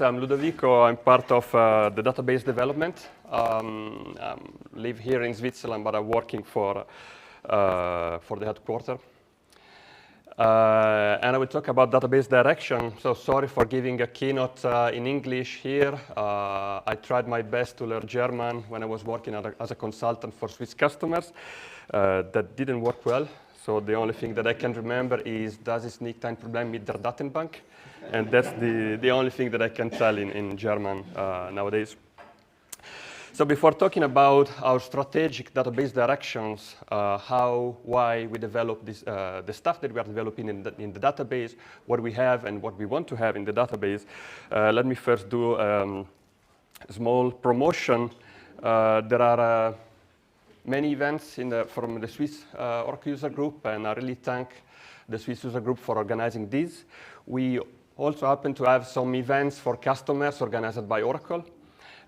I'm Ludovico. I'm part of the database development. I live here in Switzerland, but I'm working for the headquarters. And I will talk about database direction. So sorry for giving a keynote in English here. I tried my best to learn German when I was working as a consultant for Swiss customers. That didn't work well. So the only thing that I can remember is, das ist nicht ein Problem mit der Datenbank. And that's the only thing that I can tell in German nowadays. So before talking about our strategic database directions, why we develop this, the stuff that we are developing in the database, what we have and what we want to have in the database, let me first do a small promotion. There are many events from the Swiss Oracle user group, and I really thank the Swiss user group for organizing these. We also happen to have some events for customers organized by Oracle.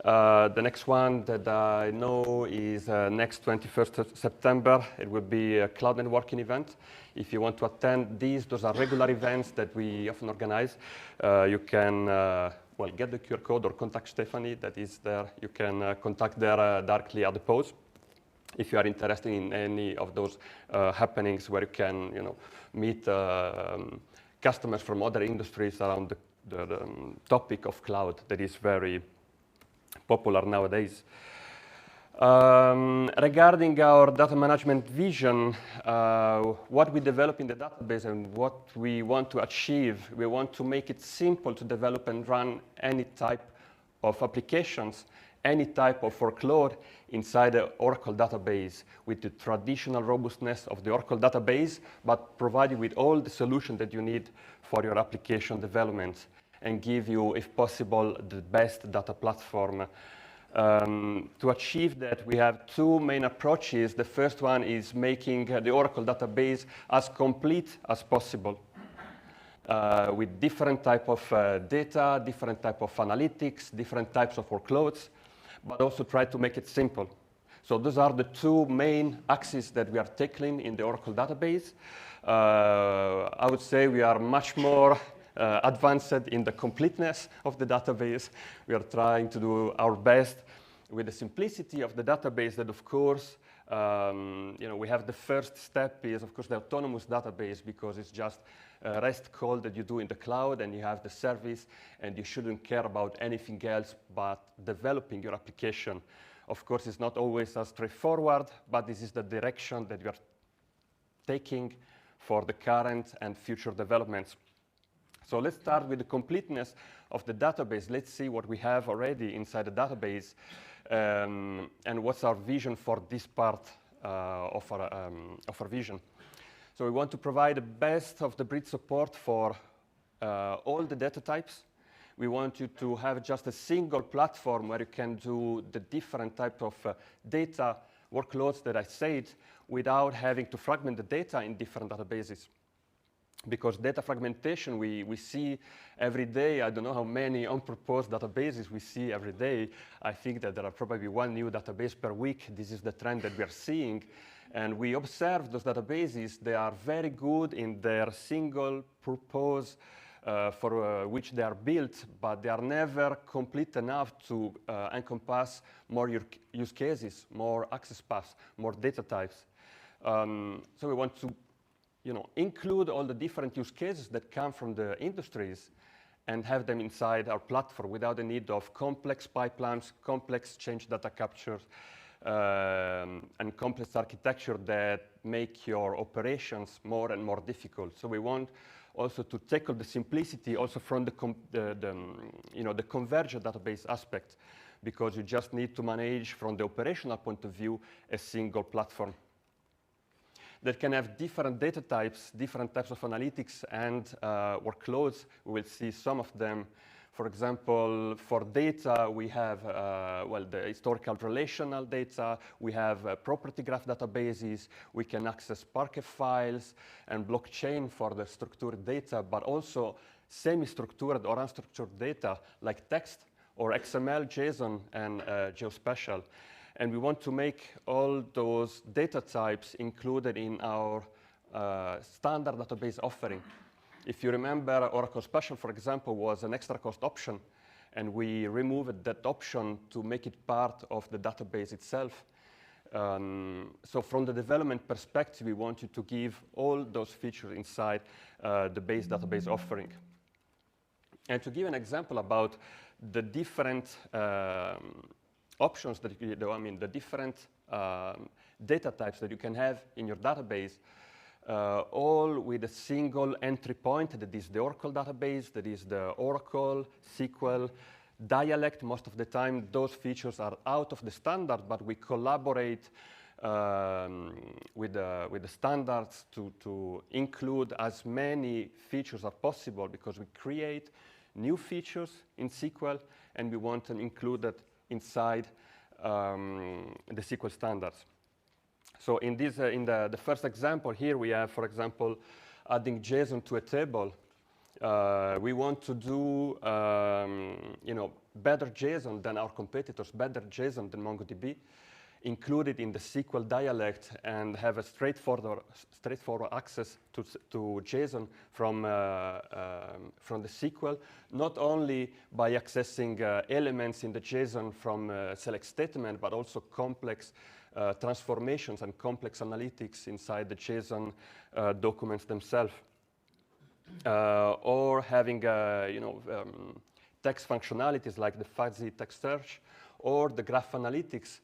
The next one that I know is next 21st September. It will be a cloud networking event. If you want to attend those are regular events that we often organize. You can get the QR code or contact Stephanie that is there. You can contact her directly at the post if you are interested in any of those happenings where you can meet customers from other industries around the topic of cloud that is very popular nowadays. Regarding our data management vision, what we develop in the database and what we want to achieve, we want to make it simple to develop and run any type of applications, any type of workload inside the Oracle database with the traditional robustness of the Oracle database, but provide you with all the solutions that you need for your application development and give you, if possible, the best data platform. To achieve that, we have two main approaches. The first one is making the Oracle database as complete as possible with different type of data, different type of analytics, different types of workloads, but also try to make it simple. So those are the two main axes that we are tackling in the Oracle database. I would say we are much more advanced in the completeness of the database. We are trying to do our best with the simplicity of the database that, of course, we have the first step is, of course, the autonomous database, because it's just a REST call that you do in the cloud and you have the service and you shouldn't care about anything else but developing your application. Of course, it's not always as straightforward, but this is the direction that we are taking for the current and future developments. So let's start with the completeness of the database. Let's see what we have already inside the database and what's our vision for this part of our vision. So we want to provide the best of the breed support for all the data types. We want you to have just a single platform where you can do the different type of data workloads that I said without having to fragment the data in different databases. Because data fragmentation, we see every day. I don't know how many unproposed databases we see every day. I think that there are probably one new database per week. This is the trend that we are seeing. And we observe those databases. They are very good in their single purpose for which they are built, but they are never complete enough to encompass more use cases, more access paths, more data types. So we want to include all the different use cases that come from the industries and have them inside our platform without the need of complex pipelines, complex change data captures, and complex architecture that make your operations more and more difficult. So we want also to tackle the simplicity also from the convergent database aspect, because you just need to manage from the operational point of view a single platform that can have different data types, different types of analytics and workloads. We will see some of them. For example, for data, we have the historical relational data. We have property graph databases. We can access Parquet files and blockchain for the structured data, but also semi-structured or unstructured data like text or XML, JSON, and geospatial. And we want to make all those data types included in our standard database offering. If you remember, Oracle Special, for example, was an extra cost option. and we removed that option to make it part of the database itself. So from the development perspective, we wanted to give all those features inside the base database offering. And to give an example about the different options that you do, I mean, the different data types that you can have in your database, all with a single entry point, that is the Oracle database, that is the Oracle, SQL, dialect. Most of the time, those features are out of the standard, but we collaborate with the standards to include as many features as possible, because we create new features in SQL, and we want to include that inside the SQL standards. So in this, in the first example here, we have, for example, adding JSON to a table. We want to do, better JSON than our competitors, better JSON than MongoDB, included in the SQL dialect, and have a straightforward access to JSON from the SQL, not only by accessing elements in the JSON from select statement, but also complex transformations and complex analytics inside the JSON documents themselves. Or having text functionalities like the fuzzy text search or the graph analytics.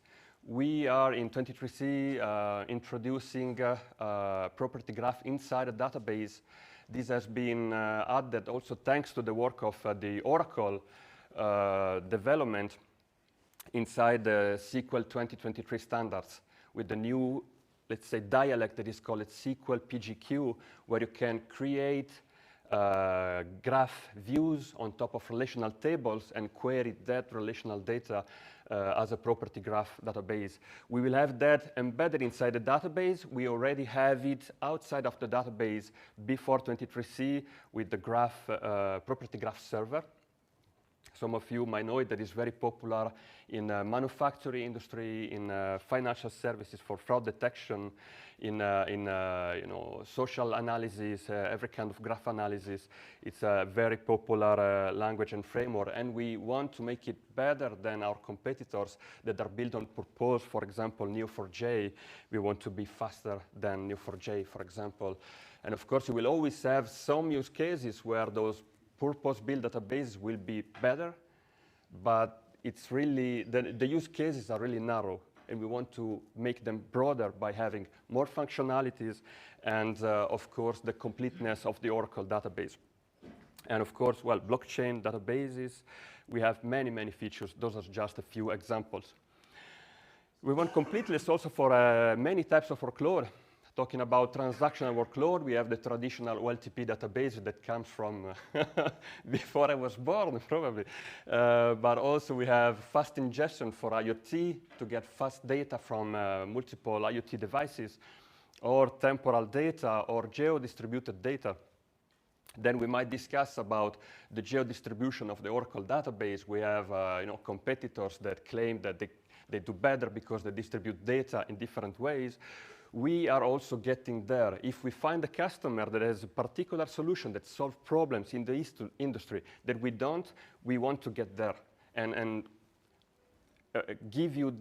We are in 23C introducing a property graph inside a database. This has been added also thanks to the work of the Oracle development inside the SQL 2023 standards with the new, let's say, dialect that is called SQL PGQ, where you can create graph views on top of relational tables and query that relational data as a property graph database. We will have that embedded inside the database. We already have it outside of the database before 23C with the graph, property graph server. Some of you might know it, that is very popular in manufacturing industry, in financial services for fraud detection, in social analysis, every kind of graph analysis. It's a very popular language and framework, and we want to make it better than our competitors that are built on purpose. For example, Neo4j, we want to be faster than Neo4j, for example. And of course, you will always have some use cases where those purpose-built databases will be better, but it's really, the use cases are really narrow, and we want to make them broader by having more functionalities and, of course, the completeness of the Oracle database. And of course, well, blockchain databases, we have many, many features. Those are just a few examples. We want completeness also for many types of workload. Talking about transactional workload, we have the traditional OLTP database that comes from before I was born, probably. But also we have fast ingestion for IoT to get fast data from multiple IoT devices, or temporal data, or geo-distributed data. Then we might discuss about the geo-distribution of the Oracle database. We have competitors that claim that they do better because they distribute data in different ways. We are also getting there. If we find a customer that has a particular solution that solves problems in the industry that we don't, we want to get there and give you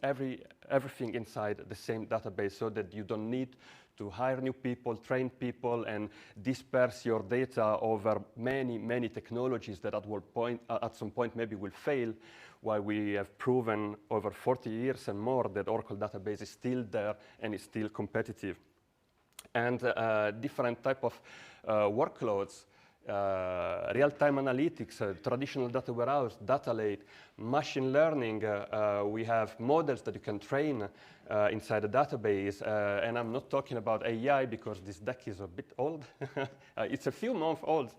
everything inside the same database, so that you don't need to hire new people, train people, and disperse your data over many, many technologies that at some point maybe will fail, while we have proven over 40 years and more that Oracle database is still there and is still competitive. And different type of workloads, real-time analytics, traditional data warehouse, data lake, machine learning. We have models that you can train inside the database. And I'm not talking about AI because this deck is a bit old. It's a few months old.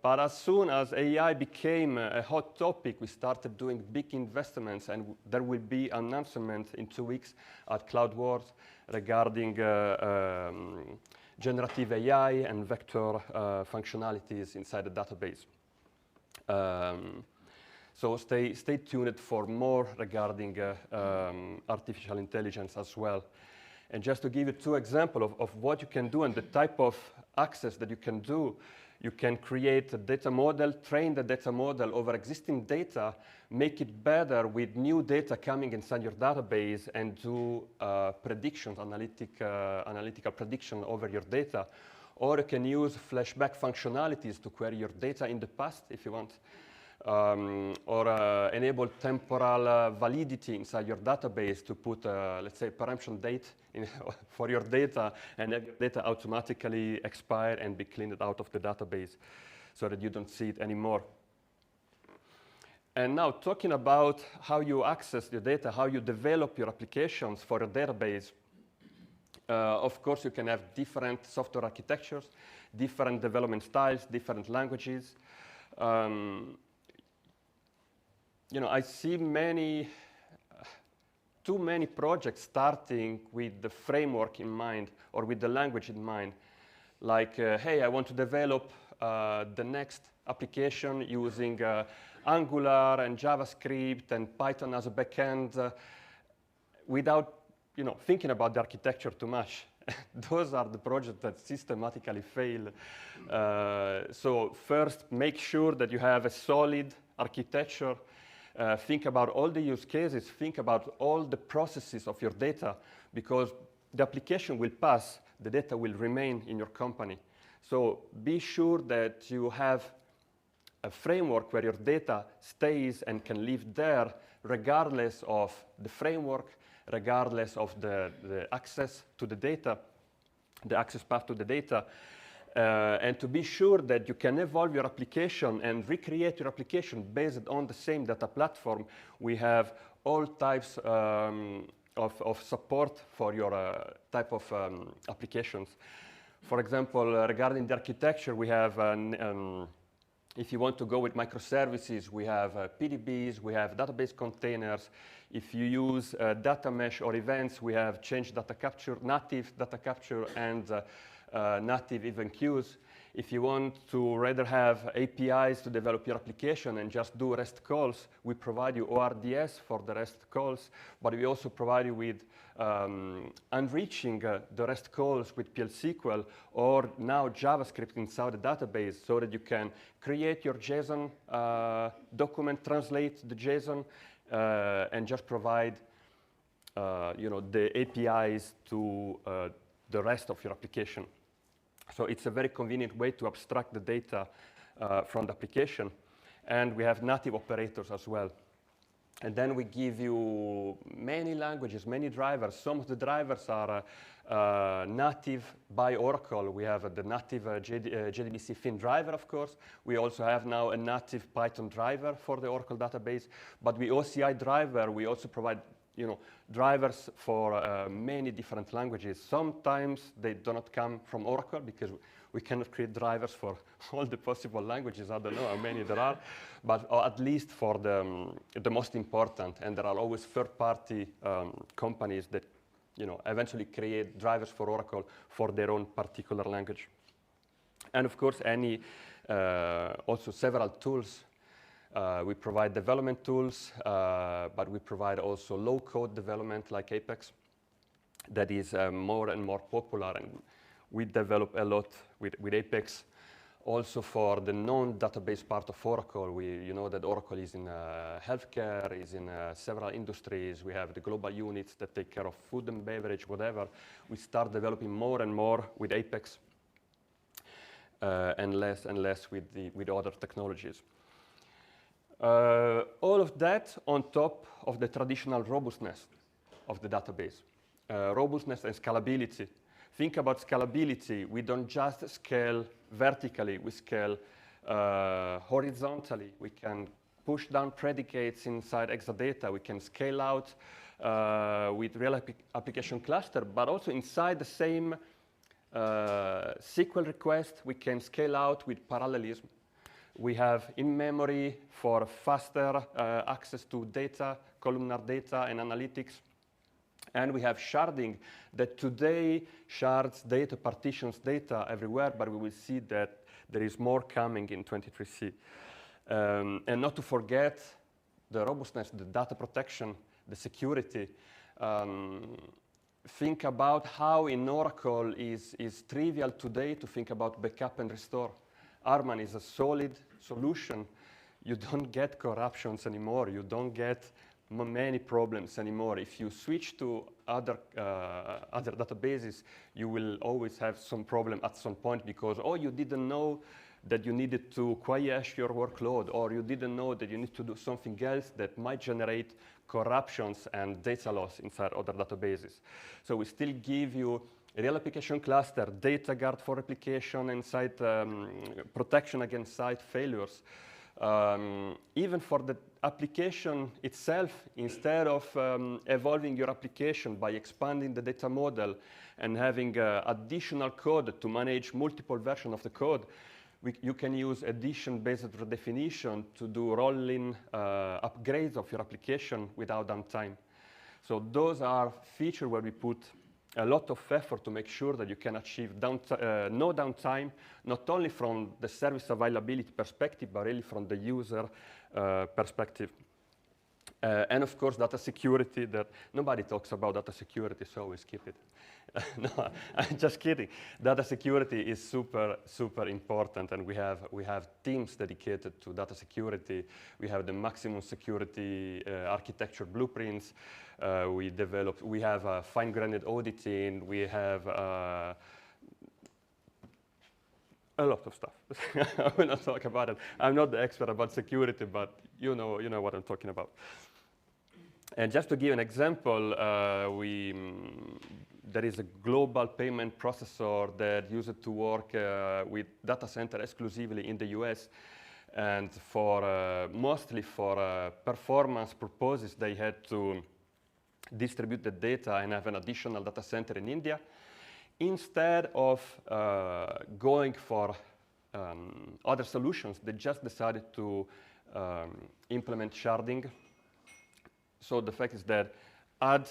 But as soon as AI became a hot topic, we started doing big investments, and there will be an announcement in 2 weeks at Cloud Wars regarding generative AI and vector functionalities inside the database. So stay tuned for more regarding artificial intelligence as well. And just to give you 2 examples of what you can do and the type of access that you can do, You can create a data model, train the data model over existing data, make it better with new data coming inside your database, and do predictions, analytical prediction over your data. Or you can use flashback functionalities to query your data in the past if you want. Or enable temporal validity inside your database to put, let's say, preemption date for your data, and have your data automatically expire and be cleaned out of the database so that you don't see it anymore. And now talking about how you access your data, how you develop your applications for your database. Of course, you can have different software architectures, different development styles, different languages. I see too many projects starting with the framework in mind or with the language in mind. Like, hey, I want to develop the next application using Angular and JavaScript and Python as a backend without thinking about the architecture too much. Those are the projects that systematically fail. So first, make sure that you have a solid architecture. Think about all the use cases, think about all the processes of your data, because the application will pass, the data will remain in your company. So be sure that you have a framework where your data stays and can live there regardless of the framework, regardless of the access to the data, the access path to the data. And to be sure that you can evolve your application and recreate your application based on the same data platform. We have all types of support for your type of applications. For example, regarding the architecture, we have, if you want to go with microservices, we have PDBs, we have database containers. If you use data mesh or events, we have change data capture, native data capture, and native event queues. If you want to rather have APIs to develop your application and just do REST calls, we provide you ORDS for the REST calls, but we also provide you with enriching the REST calls with PL SQL or now JavaScript inside the database so that you can create your JSON document, translate the JSON, and just provide the APIs to the rest of your application. So it's a very convenient way to abstract the data from the application. And we have native operators as well. And then we give you many languages, many drivers. Some of the drivers are native by Oracle. We have the native JDBC Fin driver, of course. We also have now a native Python driver for the Oracle database. But with OCI driver, we also provide drivers for many different languages. Sometimes they do not come from Oracle because we cannot create drivers for all the possible languages. I don't know how many there are, but at least for the most important. And there are always third-party companies that eventually create drivers for Oracle for their own particular language. And of course, also several tools. We provide development tools, but we provide also low-code development like Apex that is more and more popular, and we develop a lot with Apex. Also for the non-database part of Oracle, you know that Oracle is in healthcare, is in several industries. We have the global units that take care of food and beverage, whatever. We start developing more and more with Apex and less with other technologies. All of that on top of the traditional robustness of the database. Robustness and scalability. Think about scalability. We don't just scale vertically, we scale horizontally. We can push down predicates inside Exadata. We can scale out with real application cluster, but also inside the same SQL request, we can scale out with parallelism. We have in-memory for faster access to data, columnar data, and analytics. And we have sharding that today shards data, partitions data everywhere, but we will see that there is more coming in 23C. And not to forget the robustness, the data protection, the security. Think about how in Oracle is trivial today to think about backup and restore. Arman is a solid solution, you don't get corruptions anymore. You don't get many problems anymore. If you switch to other databases, you will always have some problem at some point because, oh, you didn't know that you needed to quiesce your workload, or you didn't know that you need to do something else that might generate corruptions and data loss inside other databases. So we still give you a real application cluster, data guard for replication and site protection against site failures. Even for the application itself, instead of evolving your application by expanding the data model and having additional code to manage multiple versions of the code, you can use addition-based redefinition to do rolling upgrades of your application without downtime. So those are features where we put a lot of effort to make sure that you can achieve no downtime, not only from the service availability perspective, but really from the user perspective. And of course, data security, that nobody talks about data security, so we skip it. No, I'm just kidding. Data security is super, super important, and we have teams dedicated to data security. We have the maximum security architecture blueprints. We have fine-grained auditing. We have a lot of stuff. I will not talk about it. I'm not the expert about security, but you know what I'm talking about. And just to give an example, there is a global payment processor that used to work with data center exclusively in the US. And mostly for performance purposes, they had to distribute the data and have an additional data center in India. Instead of going for other solutions, they just decided to implement sharding. So the fact is that add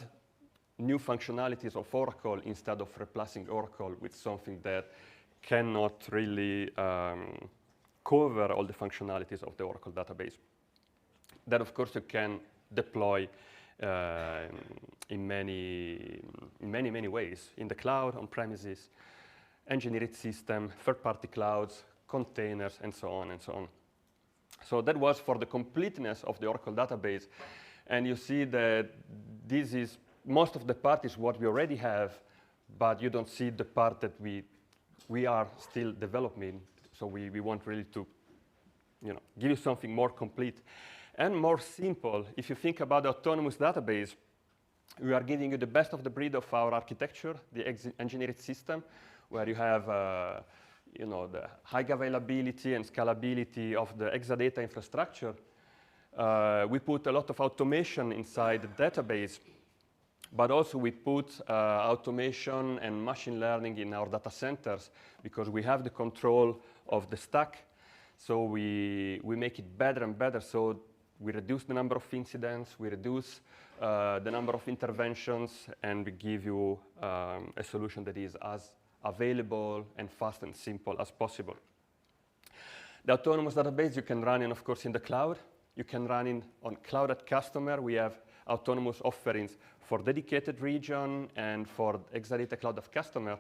new functionalities of Oracle instead of replacing Oracle with something that cannot really cover all the functionalities of the Oracle database. That, of course, you can deploy in many ways, in the cloud, on premises, engineered system, third-party clouds, containers, and so on and so on. So that was for the completeness of the Oracle database. And you see that this is, most of the part is what we already have, but you don't see the part that we are still developing. So we want really to give you something more complete and more simple. If you think about the autonomous database, we are giving you the best of the breed of our architecture, the engineered system, where you have the high availability and scalability of the Exadata infrastructure. We put a lot of automation inside the database, but also we put automation and machine learning in our data centers because we have the control of the stack. So we make it better and better. So we reduce the number of incidents, we reduce the number of interventions, and we give you a solution that is as available and fast and simple as possible. The autonomous database you can run in, of course, in the cloud. You can run in on Cloud at Customer. We have autonomous offerings for dedicated region and for Exadata Cloud of Customer.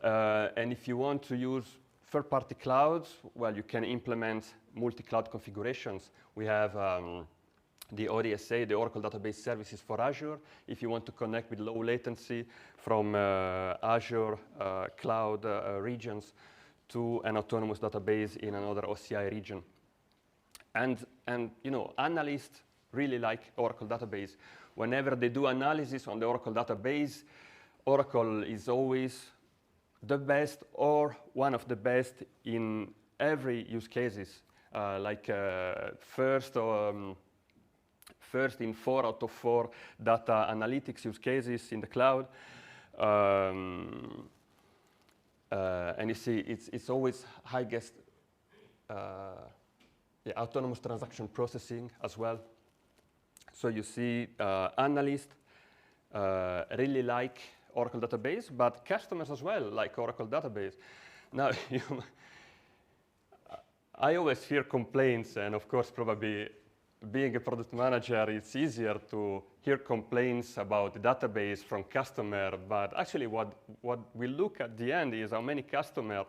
And if you want to use third-party clouds, well, you can implement multi-cloud configurations. We have the ODSA, the Oracle Database Services for Azure, if you want to connect with low latency from Azure cloud regions to an autonomous database in another OCI region. And analysts really like Oracle database. Whenever they do analysis on the Oracle database, Oracle is always the best or one of the best in every use cases. First in 4 out of 4 data analytics use cases in the cloud. And you see, it's always highest autonomous transaction processing as well. So you see analysts really like Oracle database, but customers as well like Oracle database. Now, I always hear complaints, and of course, probably being a product manager, it's easier to hear complaints about the database from customer, but actually what we look at the end is how many customers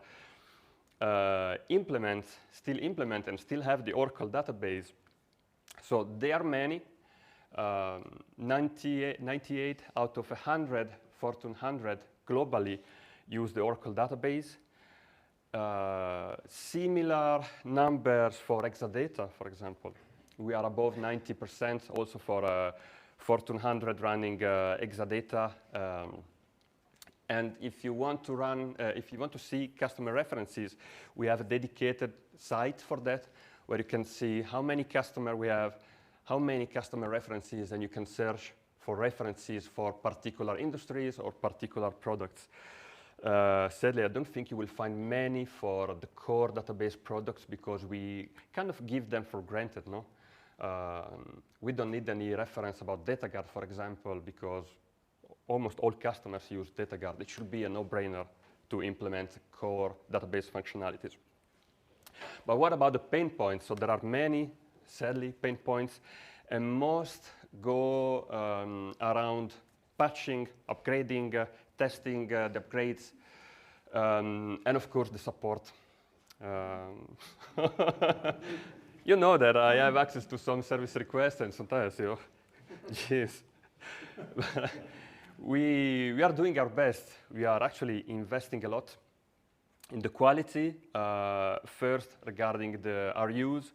still implement and still have the Oracle database. So there are many, 98 out of 100 Fortune 100 globally use the Oracle database. Similar numbers for Exadata, for example. We are above 90% also for Fortune 100 running Exadata. And if you want to run, if you want to see customer references, we have a dedicated site for that, where you can see how many customers we have, how many customer references, and you can search for references for particular industries or particular products. Sadly, I don't think you will find many for the core database products because we kind of give them for granted, no? We don't need any reference about DataGuard, for example, because almost all customers use DataGuard. It should be a no-brainer to implement core database functionalities. But what about the pain points? So there are many, sadly, pain points, and most go around patching, upgrading, testing the upgrades, and of course the support. You know that I have access to some service requests, and sometimes, you know, jeez. We are doing our best. We are actually investing a lot in the quality. First, regarding the RUs,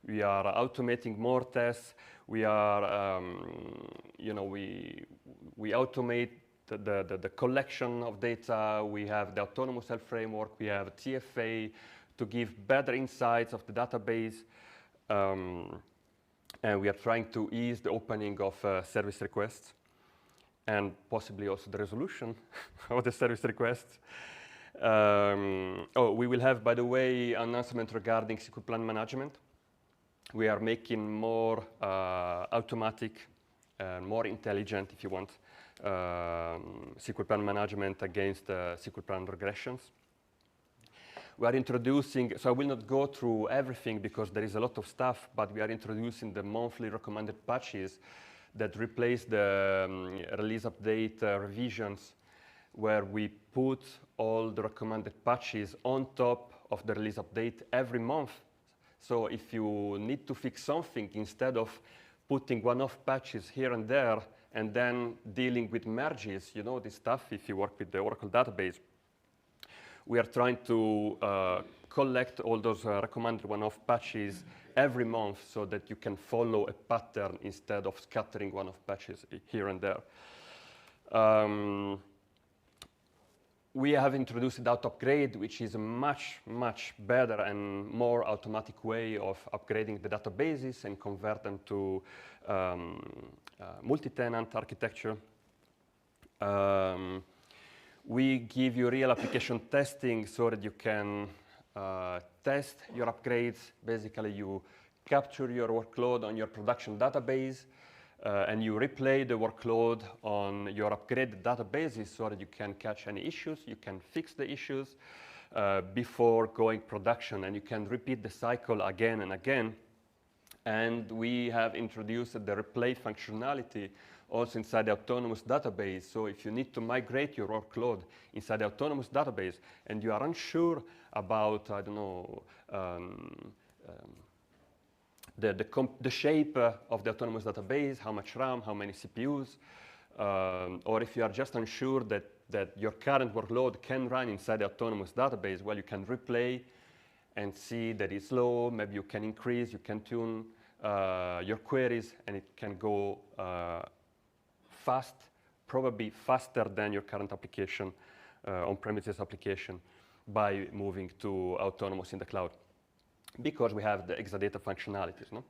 we are automating more tests. We are, you know, we automate the collection of data. We have the autonomous cell framework. We have TFA to give better insights of the database. And we are trying to ease the opening of service requests and possibly also the resolution of the service requests. We will have, by the way, an announcement regarding SQL plan management. We are making more automatic, more intelligent, if you want, SQL plan management against SQL plan regressions. We are introducing, so I will not go through everything because there is a lot of stuff, but we are introducing the monthly recommended patches that replace the release update revisions, where we put all the recommended patches on top of the release update every month. So if you need to fix something, instead of putting one-off patches here and there and then dealing with merges, you know this stuff if you work with the Oracle database, we are trying to collect all those recommended one-off patches every month so that you can follow a pattern instead of scattering one-off patches here and there. We have introduced Auto Upgrade, which is a much, much better and more automatic way of upgrading the databases and convert them to multi-tenant architecture. We give you real application testing so that you can test your upgrades. Basically, you capture your workload on your production database, and you replay the workload on your upgraded databases so that you can catch any issues, you can fix the issues before going production, and you can repeat the cycle again and again. And we have introduced the replay functionality also inside the autonomous database. So if you need to migrate your workload inside the autonomous database and you are unsure about, I don't know, the shape of the autonomous database, how much RAM, how many CPUs, or if you are just unsure that your current workload can run inside the autonomous database, well, you can replay and see that it's low. Maybe you can increase, you can tune your queries, and it can go fast, probably faster than your current application, on-premises application, by moving to autonomous in the cloud, because we have the Exadata functionalities. No?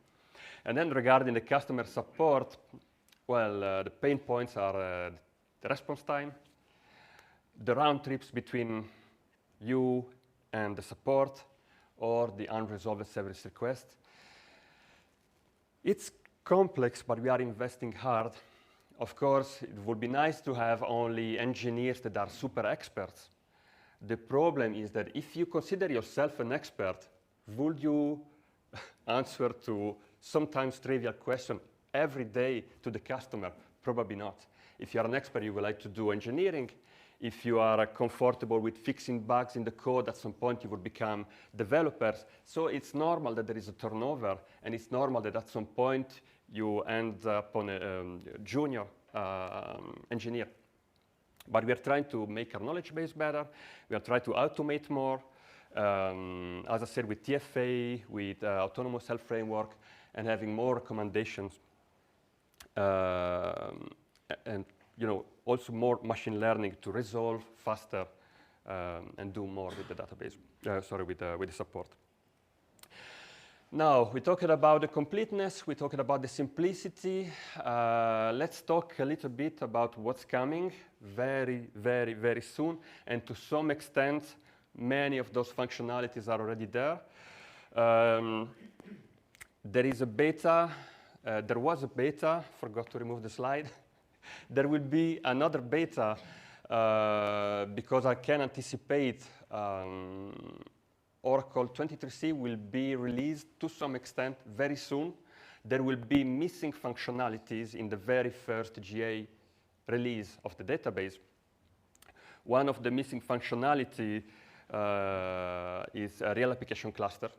And then regarding the customer support, well, the pain points are the response time, the round trips between you and the support, or the unresolved service request. It's complex, but we are investing hard. Of course, it would be nice to have only engineers that are super experts. The problem is that if you consider yourself an expert, would you answer to sometimes trivial question every day to the customer? Probably not. If you're an expert, you would like to do engineering, If you are comfortable with fixing bugs in the code, at some point you will become developers. So it's normal that there is a turnover, and it's normal that at some point you end up on a junior engineer. But we are trying to make our knowledge base better. We are trying to automate more. As I said, with TFA, with autonomous health framework, and having more recommendations. And also more machine learning to resolve faster and do more with the database, with the support. Now, we talked about the completeness, we talked about the simplicity. Let's talk a little bit about what's coming very, very, very soon. And to some extent, many of those functionalities are already there. There is a beta. There was a beta, forgot to remove the slide. There will be another beta because I can anticipate Oracle 23c will be released to some extent very soon. There will be missing functionalities in the very first GA release of the database. One of the missing functionality is a real application cluster.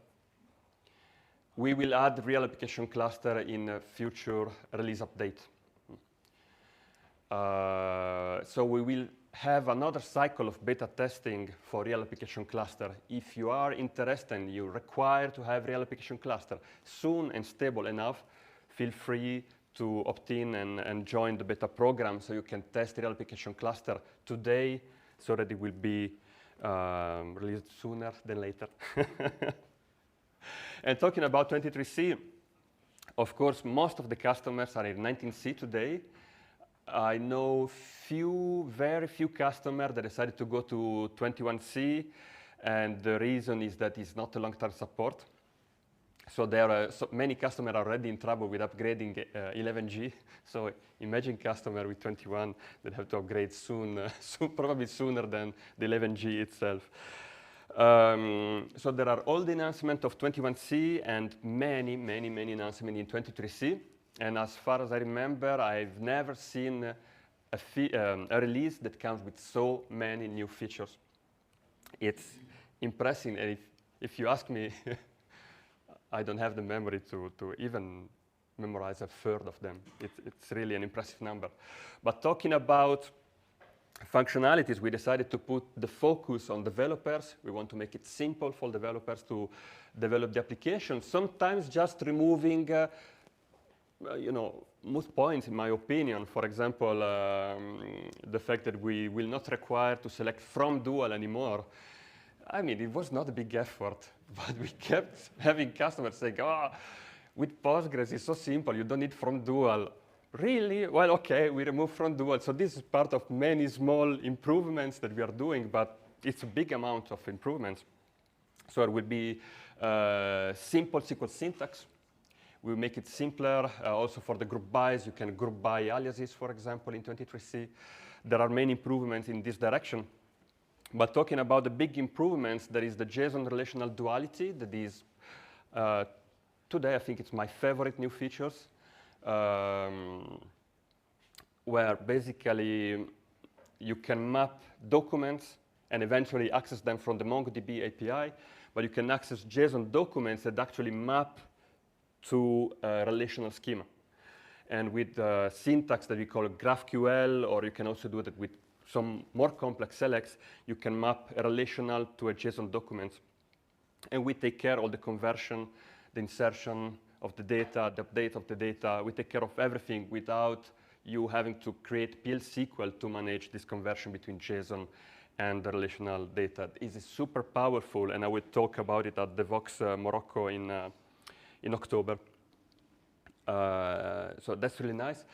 We will add real application cluster in a future release update. So we will have another cycle of beta testing for real application cluster. If you are interested and you require to have real application cluster soon and stable enough, feel free to opt in and join the beta program so you can test real application cluster today so that it will be released sooner than later. And talking about 23c, of course, most of the customers are in 19c today. I know very few customers that decided to go to 21c, and the reason is that it's not a long-term support. So there are many customers are already in trouble with upgrading 11g. So imagine customer with 21 that have to upgrade soon, probably sooner than the 11g itself. So there are all the announcements of 21c and many announcements in 23c. And as far as I remember, I've never seen a release that comes with so many new features. It's impressive. And if you ask me, I don't have the memory to even memorize a third of them. It's really an impressive number. But talking about functionalities, we decided to put the focus on developers. We want to make it simple for developers to develop the application. Sometimes just removing most points, in my opinion. For example, the fact that we will not require to select from dual anymore. I mean, it was not a big effort, but we kept having customers saying, oh, with Postgres, it's so simple, you don't need from dual. Really? Well, okay, we remove from dual. So this is part of many small improvements that we are doing, but it's a big amount of improvements. So it will be simple SQL syntax. We'll make it simpler. Also for the group bys, you can group by aliases, for example, in 23c. There are many improvements in this direction. But talking about the big improvements, there is the JSON relational duality that is, today I think it's my favorite new features, where basically you can map documents and eventually access them from the MongoDB API, but you can access JSON documents that actually map to a relational schema. And with syntax that we call GraphQL, or you can also do that with some more complex selects, you can map a relational to a JSON document. And we take care of the conversion, the insertion of the data, the update of the data. We take care of everything without you having to create PL SQL to manage this conversion between JSON and the relational data. It is super powerful, and I will talk about it at the Vox Morocco in October. So that's really nice.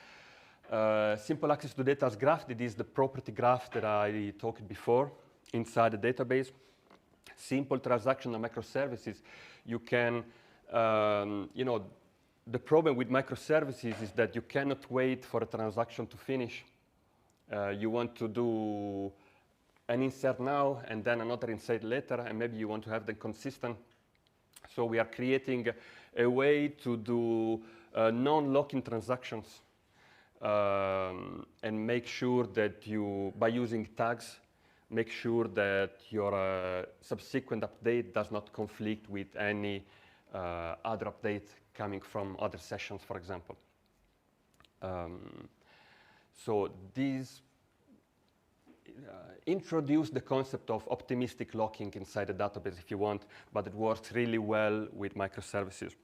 Simple access to data as graph. That is the property graph that I talked before inside the database. Simple transactional microservices. You can, the problem with microservices is that you cannot wait for a transaction to finish. You want to do an insert now and then another insert later, and maybe you want to have them consistent. So we are creating a way to do non-locking transactions. and make sure that you, by using tags, make sure that your subsequent update does not conflict with any other update coming from other sessions, for example. So these introduce the concept of optimistic locking inside the database if you want, but it works really well with microservices.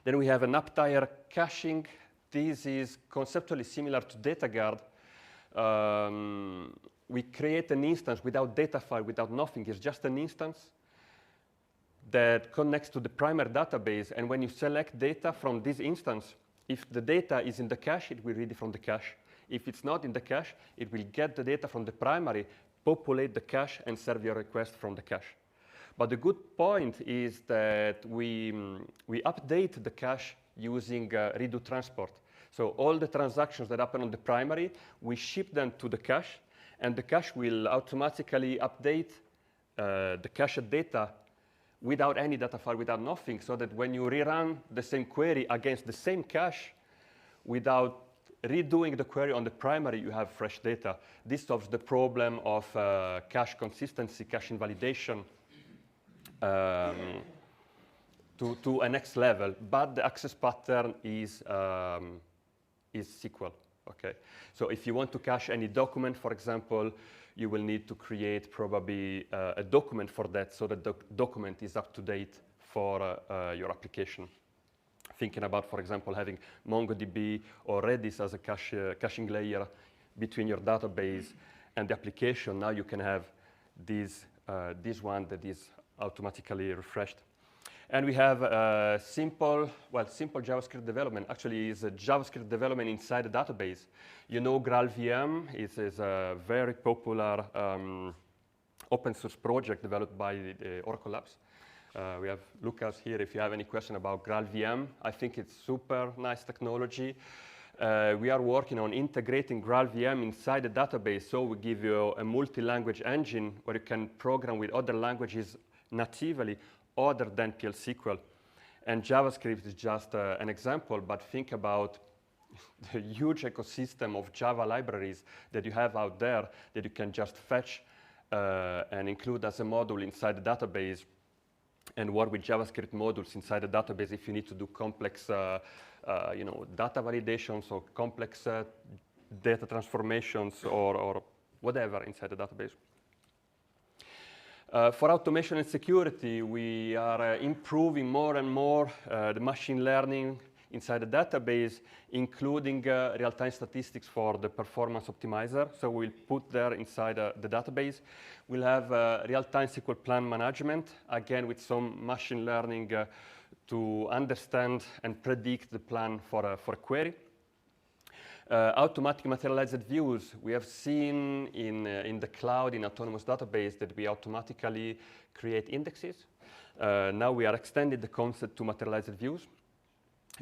Then we have an up-tier caching. This is conceptually similar to DataGuard. We create an instance without data file, without nothing. It's just an instance that connects to the primary database. And when you select data from this instance, if the data is in the cache, it will read it from the cache. If it's not in the cache, it will get the data from the primary, populate the cache, and serve your request from the cache. But the good point is that we update the cache using redo transport. So all the transactions that happen on the primary, we ship them to the cache, and the cache will automatically update the cache data without any data file, without nothing, so that when you rerun the same query against the same cache, without redoing the query on the primary, you have fresh data. This solves the problem of cache consistency, cache invalidation to a next level, but the access pattern is SQL. Okay, so if you want to cache any document, for example, you will need to create probably a document for that, so that the document is up to date for your application. Thinking about, for example, having MongoDB or Redis as a caching layer between your database and the application, now you can have this one that is automatically refreshed. And we have simple JavaScript development. Actually, it's a JavaScript development inside the database. You know, GraalVM is a very popular open source project developed by the Oracle Labs. We have Lucas here if you have any question about GraalVM. I think it's super nice technology. We are working on integrating GraalVM inside the database, so we give you a multi-language engine where you can program with other languages natively other than PL SQL. And JavaScript is just an example, but think about the huge ecosystem of Java libraries that you have out there that you can just fetch and include as a module inside the database, and work with JavaScript modules inside the database if you need to do complex data validations or complex data transformations or whatever inside the database. For automation and security, we are improving more and more the machine learning inside the database, including real-time statistics for the performance optimizer. So we'll put there inside the database. We'll have real-time SQL plan management, again with some machine learning to understand and predict the plan for a query. Automatic materialized views. We have seen in the cloud, in Autonomous Database, that we automatically create indexes. Now we are extending the concept to materialized views.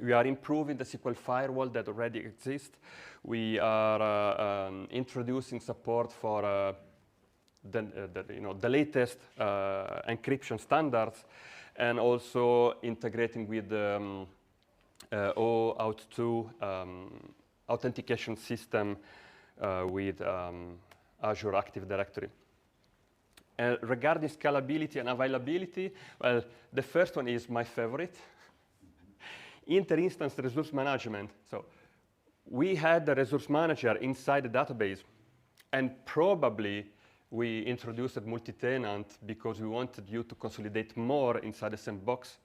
We are improving the SQL firewall that already exists. We are introducing support for the latest encryption standards, and also integrating with the OAuth 2 authentication system with Azure Active Directory. Regarding scalability and availability, well, the first one is my favorite. Inter-instance resource management. So we had the resource manager inside the database, and probably we introduced multi-tenant because we wanted you to consolidate more inside the same box.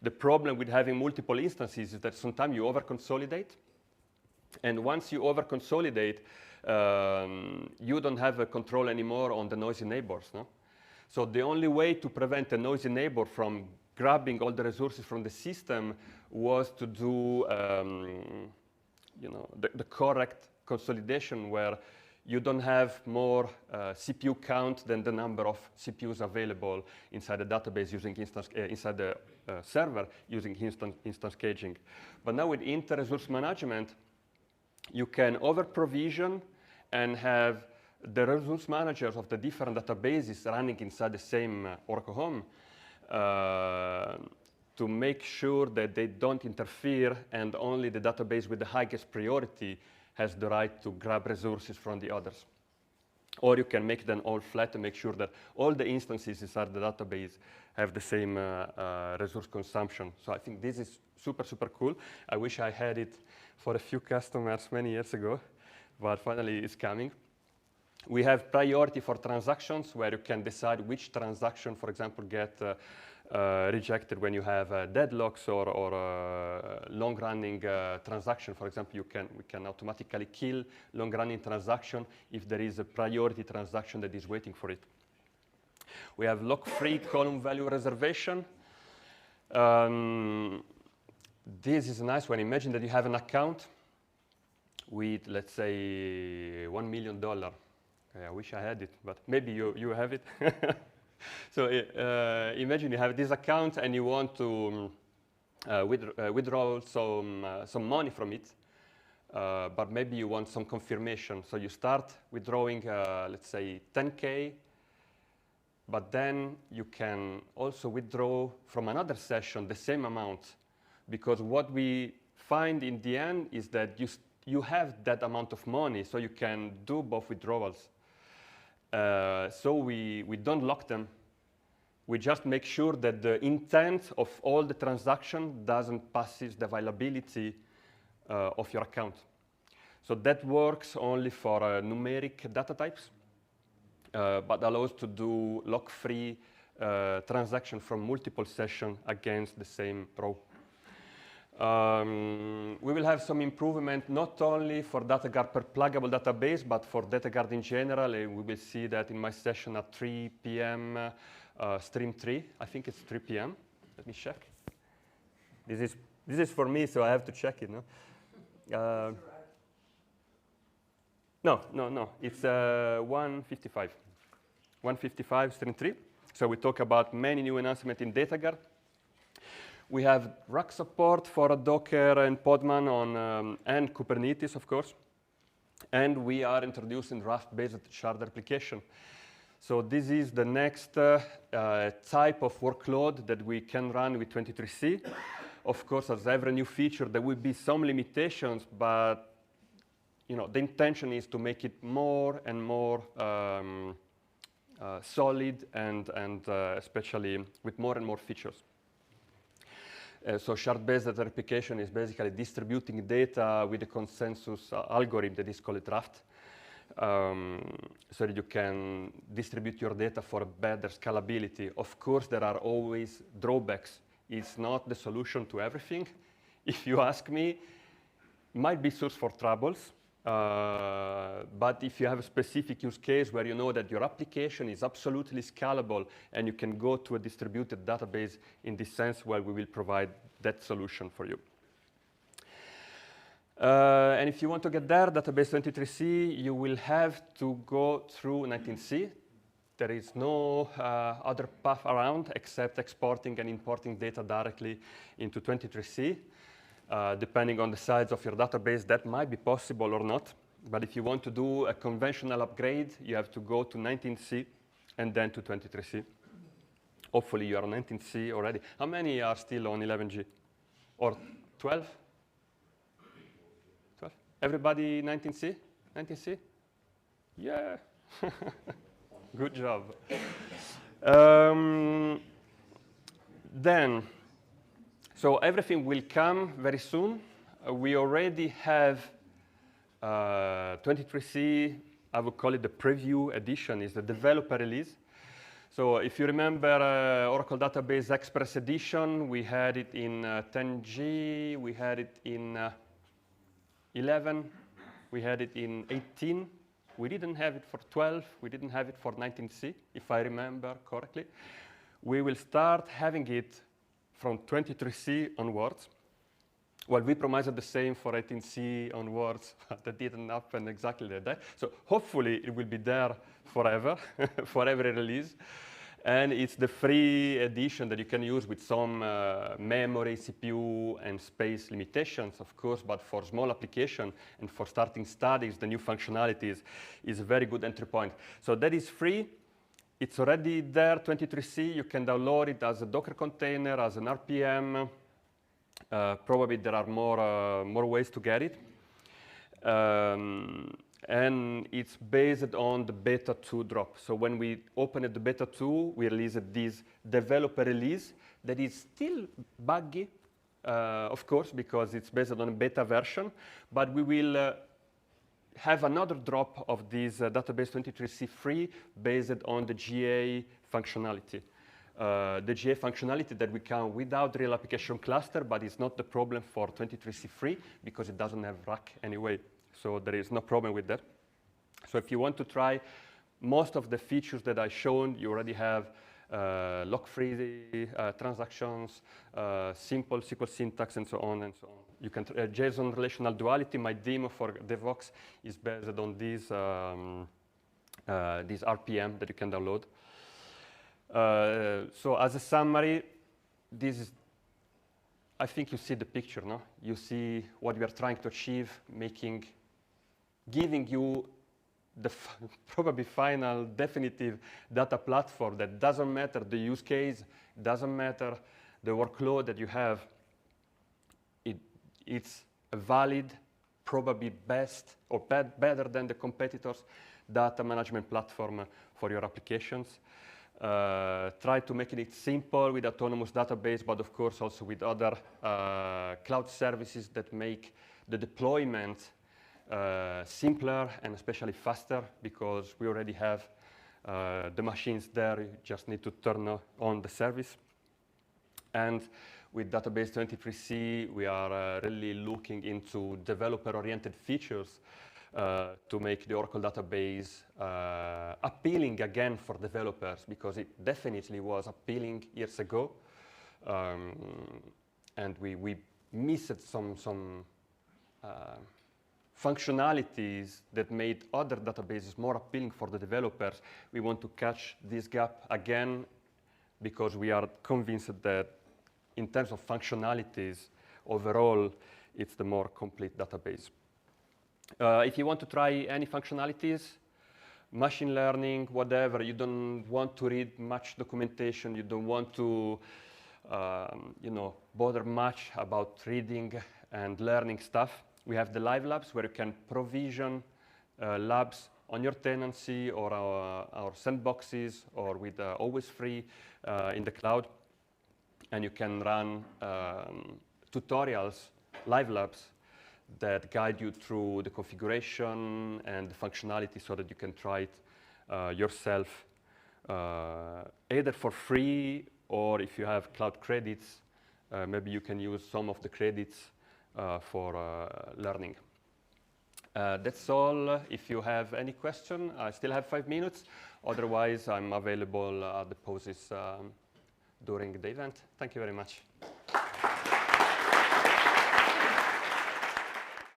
The problem with having multiple instances is that sometimes you over-consolidate, and once you over-consolidate, you don't have a control anymore on the noisy neighbors. No? So the only way to prevent a noisy neighbor from grabbing all the resources from the system was to do the correct consolidation, where you don't have more CPU count than the number of CPUs available inside the database using inside the server using instance caging. But now with inter-resource management, you can over-provision and have the resource managers of the different databases running inside the same Oracle Home to make sure that they don't interfere and only the database with the highest priority has the right to grab resources from the others. Or you can make them all flat to make sure that all the instances inside the database have the same resource consumption. So I think this is super, super cool. I wish I had it for a few customers many years ago, but finally it's coming. We have priority for transactions where you can decide which transaction, for example, get rejected when you have deadlocks or long-running transaction. For example, we can automatically kill long-running transaction if there is a priority transaction that is waiting for it. We have lock-free column value reservation. This is a nice one. Imagine that you have an account with, let's say, $1 million. I wish I had it, but maybe you have it. So imagine you have this account and you want to withdraw some money from it, but maybe you want some confirmation. So you start withdrawing, let's say, 10K, but then you can also withdraw from another session the same amount, because what we find in the end is that you have that amount of money, so you can do both withdrawals. So we don't lock them. We just make sure that the intent of all the transaction doesn't passes the availability of your account. So that works only for numeric data types, but allows to do lock-free transaction from multiple sessions against the same row. We will have some improvement not only for DataGuard per pluggable database, but for DataGuard in general. We will see that in my session at 3 p.m. Stream 3. I think it's 3 p.m. Let me check. This is for me, so I have to check it. No, no. It's 1:55. 1:55 Stream 3. So we talk about many new announcements in DataGuard. We have rack support for Docker and Podman on, and Kubernetes, of course. And we are introducing Raft-based shard replication. So this is the next type of workload that we can run with 23C. Of course, as every new feature, there will be some limitations, but the intention is to make it more and more solid and especially with more and more features. So shard-based data replication is basically distributing data with a consensus algorithm that is called Raft, so that you can distribute your data for better scalability. Of course, there are always drawbacks. It's not the solution to everything. If you ask me, it might be source for troubles. But if you have a specific use case where you know that your application is absolutely scalable and you can go to a distributed database in this sense, well, we will provide that solution for you. And if you want to get there, database 23C, you will have to go through 19C. There is no other path around except exporting and importing data directly into 23C. Depending on the size of your database, that might be possible or not. But if you want to do a conventional upgrade, you have to go to 19C and then to 23C. Hopefully, you are on 19C already. How many are still on 11G? Or 12? 12? Everybody 19C? 19C? Yeah. Good job. So everything will come very soon. We already have 23C, I would call it the preview edition, is the developer release. So if you remember Oracle Database Express Edition, we had it in 10G, we had it in 11, we had it in 18. We didn't have it for 12, we didn't have it for 19C, if I remember correctly. We will start having it from 23C onwards. Well, we promised the same for 18C onwards, but that didn't happen exactly like that. So hopefully it will be there forever, for every release. And it's the free edition that you can use with some memory, CPU, and space limitations, of course, but for small application and for starting studies, the new functionalities is a very good entry point. So that is free. it's already there, 23C. You can download it as a Docker container, as an RPM. Probably there are more ways to get it. And it's based on the beta 2 drop. So when we opened the beta 2, we released this developer release that is still buggy, of course, because it's based on a beta version. But we will have another drop of this database 23C free based on the GA functionality. The GA functionality that we can without real application cluster, but it's not the problem for 23C free because it doesn't have rack anyway. So there is no problem with that. So if you want to try most of the features that I shown, you already have lock-free transactions, simple SQL syntax, and so on and so on. You can JSON relational duality. My demo for DevOps is based on this RPM that you can download. So as a summary, this is, I think you see the picture, no? You see what we are trying to achieve, giving you the probably final definitive data platform that doesn't matter the use case, doesn't matter the workload that you have. It's a valid, probably best or better than the competitors' data management platform for your applications. Try to make it simple with autonomous database, but of course also with other cloud services that make the deployment simpler and especially faster, because we already have the machines there. You just need to turn on the service. And with database 23C, we are really looking into developer-oriented features to make the Oracle database appealing again for developers, because it definitely was appealing years ago. And we missed some functionalities that made other databases more appealing for the developers. We want to catch this gap again, because we are convinced that in terms of functionalities, overall, it's the more complete database. If you want to try any functionalities, machine learning, whatever, you don't want to read much documentation, you don't want to bother much about reading and learning stuff, we have the live labs where you can provision labs on your tenancy or our sandboxes, or with always free in the cloud. And you can run tutorials, live labs, that guide you through the configuration and the functionality so that you can try it yourself, either for free, or if you have cloud credits, maybe you can use some of the credits for learning. That's all. If you have any question, I still have 5 minutes. Otherwise, I'm available at the pauses during the event. Thank you very much.